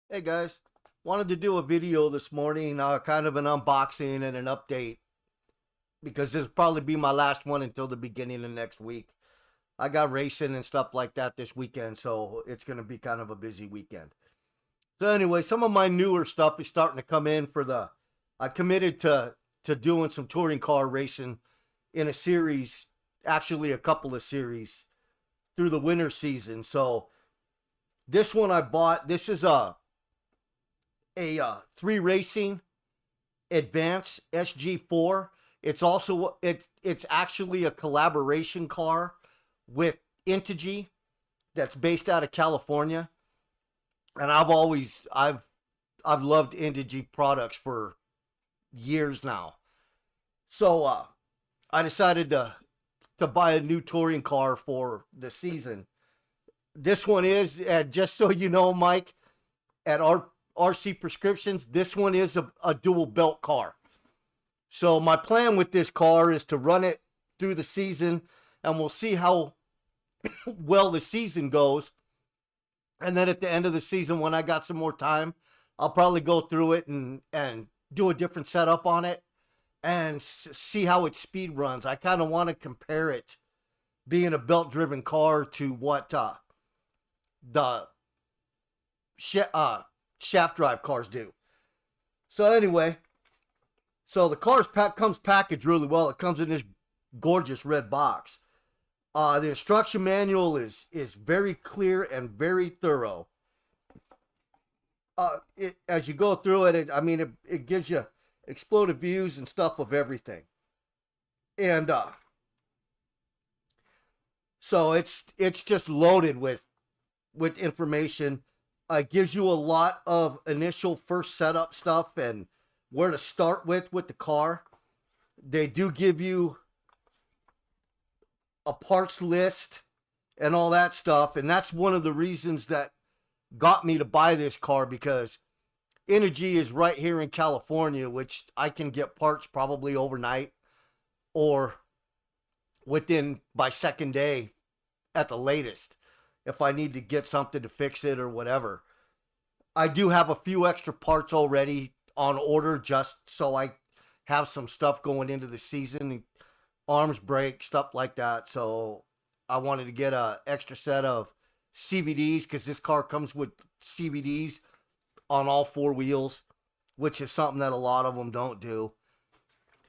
Hey guys, wanted to do a video this morning, kind of an unboxing and an update because this will probably be my last one until the beginning of next week. I got racing and stuff like that this weekend, so it's going to be kind of a busy weekend. So anyway, some of my newer stuff is starting to come in for the. I committed to doing some touring car racing in a series, actually a couple of series through the winter season. So this one I bought. This is a three racing advance SG-4. It's actually a collaboration car with Integy that's based out of California, and I've loved Integy products for years now. So I decided to buy a new touring car for the season. This one is, just so you know, Mike, at our RC Prescriptions, this one is a dual belt car. So my plan with this car is to run it through the season, and we'll see how well the season goes. And then at the end of the season, when I got some more time, I'll probably go through it and do a different setup on it and see how its speed runs. I kind of want to compare it, being a belt driven car, to what the shaft drive cars do. So anyway, so the comes packaged really well. It comes in this gorgeous red box. The instruction manual is very clear and very thorough. As you go through it gives you exploded views and stuff of everything. And so it's just loaded with information. Gives you a lot of initial first setup stuff and where to start with the car. They do give you a parts list and all that stuff, and that's one of the reasons that got me to buy this car, because Integy is right here in California, which I can get parts probably overnight or within by second day at the latest if I need to get something to fix it or whatever. I do have a few extra parts already on order just so I have some stuff going into the season, arms break, stuff like that. So I wanted to get a extra set of CVDs because this car comes with CVDs on all four wheels, which is something that a lot of them don't do.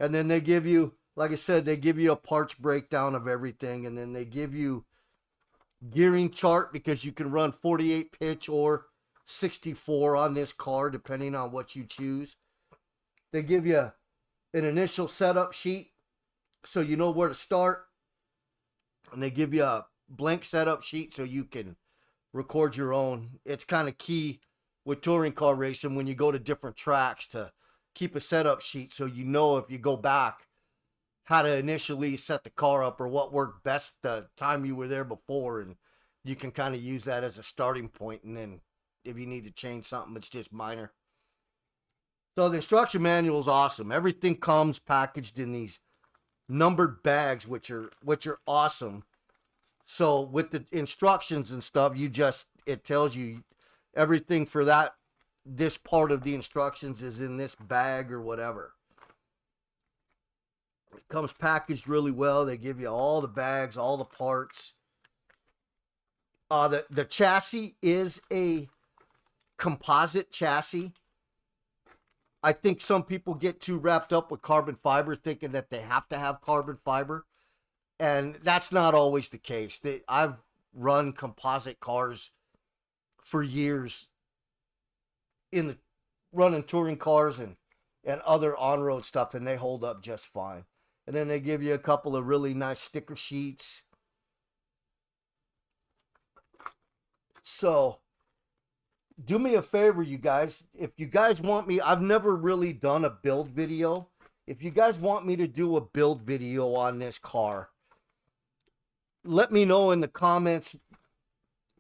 And then they give you, like I said, they give you a parts breakdown of everything, and then they give you gearing chart because you can run 48 pitch or 64 on this car depending on what you choose. They give you an initial setup sheet so you know where to start, and they give you a blank setup sheet so you can record your own. It's kind of key with touring car racing when you go to different tracks to keep a setup sheet so you know if you go back how to initially set the car up or what worked best the time you were there before, and you can kind of use that as a starting point, and then if you need to change something, it's just minor. So the instruction manual is awesome. Everything comes packaged in these numbered bags, which are awesome. So with the instructions and stuff, it tells you everything for this part of the instructions is in this bag or whatever. It comes packaged really well. They give you all the bags, all the parts. The chassis is a composite chassis. I think some people get too wrapped up with carbon fiber thinking that they have to have carbon fiber, and that's not always the case. I've run composite cars for years running touring cars and other on-road stuff, and they hold up just fine. And then they give you a couple of really nice sticker sheets. So do me a favor, you guys. If you guys want me, I've never really done a build video. If you guys want me to do a build video on this car, let me know in the comments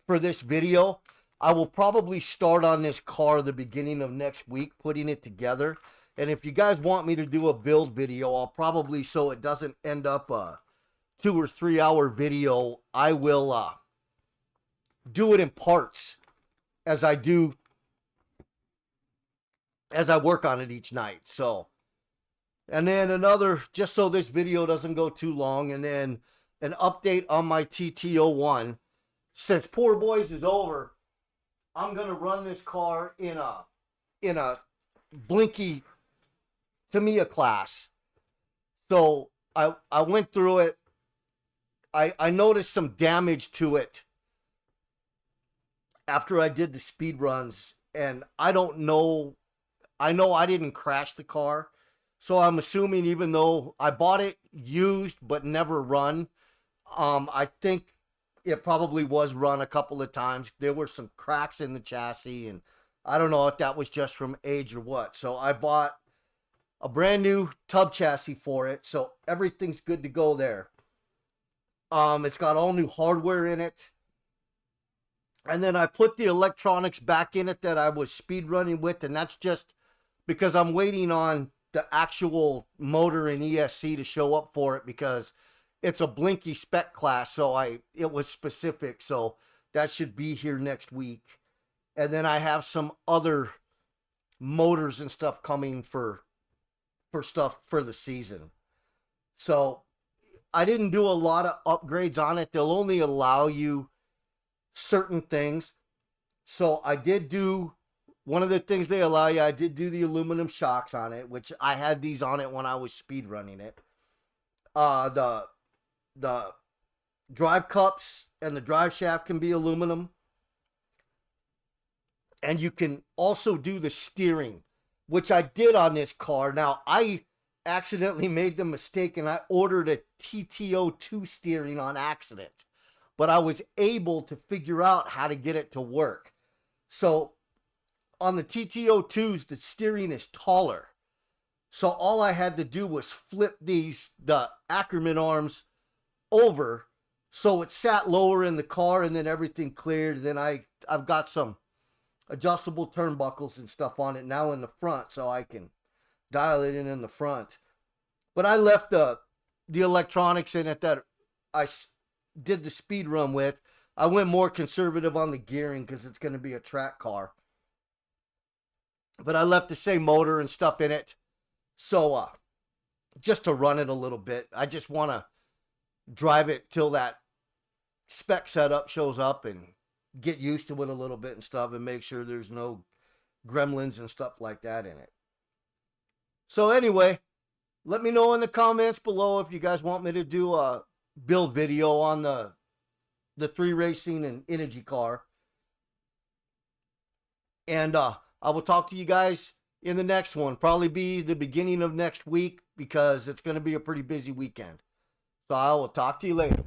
for this video. I will probably start on this car the beginning of next week, putting it together. And if you guys want me to do a build video, I'll probably, so it doesn't end up a 2 or 3 hour video, I will do it in parts as I do as I work on it each night. So, and then another, just so this video doesn't go too long, and then an update on my tt01. Since Poor Boys is over, I'm gonna run this car in a Blinky Tamiya class. So I went through it. I noticed some damage to it after I did the speed runs, and I don't know. I know I didn't crash the car, so I'm assuming even though I bought it used but never run, I think it probably was run a couple of times. There were some cracks in the chassis, and I don't know if that was just from age or what. So I bought a brand new tub chassis for it, so everything's good to go there. It's got all new hardware in it. And then I put the electronics back in it that I was speed running with, and that's just because I'm waiting on the actual motor and ESC to show up for it, because it's a Blinky spec class, so it was specific, so that should be here next week. And then I have some other motors and stuff coming for stuff for the season. So I didn't do a lot of upgrades on it. They'll only allow you certain things. So I did do one of the things they allow you. I did do the aluminum shocks on it, which I had these on it when I was speed running it. The drive cups and the drive shaft can be aluminum. And you can also do the steering, which I did on this car. Now, I accidentally made the mistake and I ordered a tt02 steering on accident, but I was able to figure out how to get it to work. So on the tt02s, the steering is taller. So all I had to do was flip the Ackerman arms over so it sat lower in the car, and then everything cleared. Then I've got some adjustable turnbuckles and stuff on it now in the front, so I can dial it in the front. But I left the electronics in it that I did the speed run with. I went more conservative on the gearing because it's going to be a track car. But I left the same motor and stuff in it, so just to run it a little bit. I just want to drive it till that spec setup shows up and get used to it a little bit and stuff, and make sure there's no gremlins and stuff like that in it. So anyway, let me know in the comments below if you guys want me to do a build video on the 3 Racing and Integy car. And I will talk to you guys in the next one. Probably be the beginning of next week, because it's going to be a pretty busy weekend. So I will talk to you later.